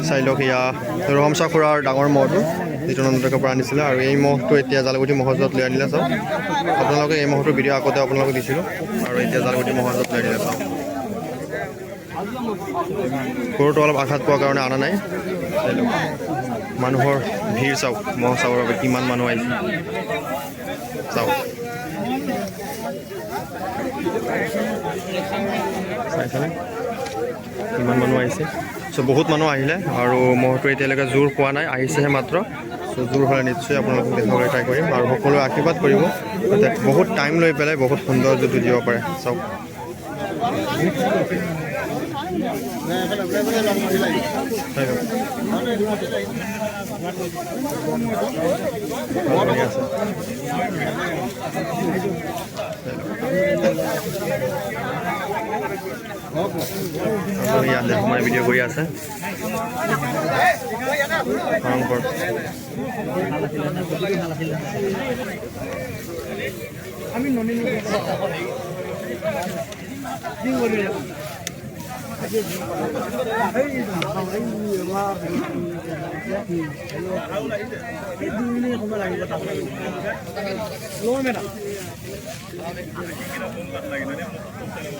চাই লওক এয়া ৰহমচা খুৰাৰ ডাঙৰ মহটো যিটো নন্দনকাননৰ পৰা আনিছিলে আৰু এই মহটো এতিয়া জালুকুটি মহজত লৈ আনিলে চাওক আপোনালোকে এই মহটোৰ ভিডিঅ' আগতে আপোনালোকক দিছিলোঁ আৰু এতিয়া জালুকুটি মহজত লৈ আনিলে চাওক গৰুটো অলপ আঘাত পোৱাৰ কাৰণে অনা নাই চাই লওক মানুহৰ ভিৰ চাওক মহ চাবৰ বাবে কিমান মানুহ আহিছে চাওক চাইছেনে কিমান মানুহ আহিছে চ' বহুত মানুহ আহিলে আৰু মহটো এতিয়ালৈকে জোৰ পোৱা নাই আহিছেহে মাত্ৰ চ' জোৰ হ'লে নিশ্চয় আপোনালোকক দেখাবলৈ ট্ৰাই কৰিম আৰু সকলোৱে আশীৰ্বাদ কৰিব যাতে বহুত টাইম লৈ পেলাই বহুত সুন্দৰ জোৰটো দিব পাৰে চাওক ইয়াতে সময় ভিডিঅ' কৰি আছে ভয়ংকৰ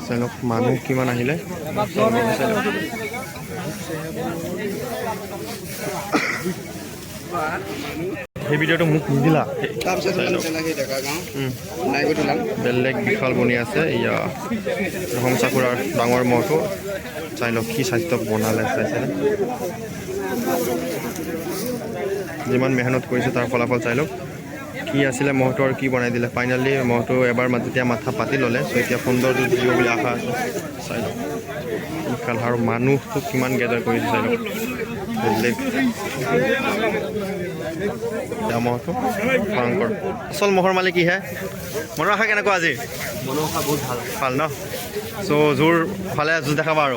চাওক মানুহ কিমান আহিলে সেই ভিডিঅ'টো মোক নিদিলা বেলেগ বিশাল বনি আছে এয়া ৰহমচা খুৰাৰ ডাঙৰ মহটো চাই লওক কি স্বাস্থ্য বনালে চাইছেনে যিমান মেহনত কৰিছে তাৰ ফলাফল চাই লওক কি আছিলে মহটো আৰু কি বনাই দিলে ফাইনেলি মহটো এবাৰ যেতিয়া মাথা পাতি ল'লে চ' এতিয়া সুন্দৰ জোৰ দিব বুলি আশা আছে চাই লওক বিশাল আৰু মানুহটো কিমান গেদাৰ কৰিছে চাই লওক বেলেগ মহটো ভয়ংকৰ আচল মহৰ মালিক কিহে মনৰ আশা কেনেকুৱা আজি মনৰ আশা বহুত ভাল ভাল ন চ' জোৰ ফালে জোৰ দেখাবা আৰু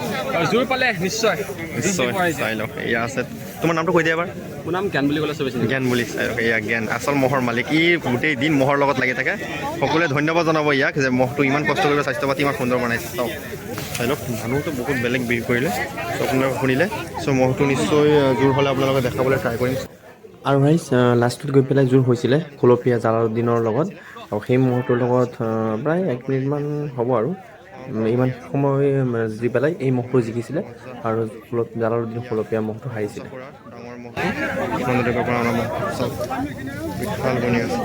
জোৰ পালে নিশ্চয় নিশ্চয় চাই লওক এয়া আছে তোমাৰ নামটো কৈ দিয়া এবাৰ মোৰ নাম জ্ঞান বুলি ক'লে চবেই জ্ঞান বুলি চাই লওক এয়া জ্ঞান আচল মহৰ মালিক ই গোটেই দিন মহৰ লগত লাগি থাকে সকলোৱে ধন্যবাদ জনাব ইয়াক যে মহটো ইমান কষ্ট কৰিব স্বাস্থ্য পাতি ইমান সুন্দৰ বনাইছে চাওক চাই লওক মানুহটো বহুত বেলেগ ভিৰ কৰিলে চ' আপোনালোকে শুনিলে চ' মহটো নিশ্চয় জোৰ হ'লে আপোনালোকে দেখাবলৈ ট্ৰাই কৰিম আৰু ৰাইজ লাষ্টত গৈ পেলাই জোৰ হৈছিলে খুলপীয়া জালালুদ্দিনৰ লগত আৰু সেই মহটোৰ লগত প্ৰায় 1 মিনিটমান হ'ব আৰু ইমান সময় দি পেলাই এই মহটো জিকিছিলে আৰু জালালুদ্দিন খুলপীয়া মহটো হাৰিছিলে ডাঙৰ মহটো নন্দনকাননৰ পৰা অনা মহ চাওক বিশাল বনি আছে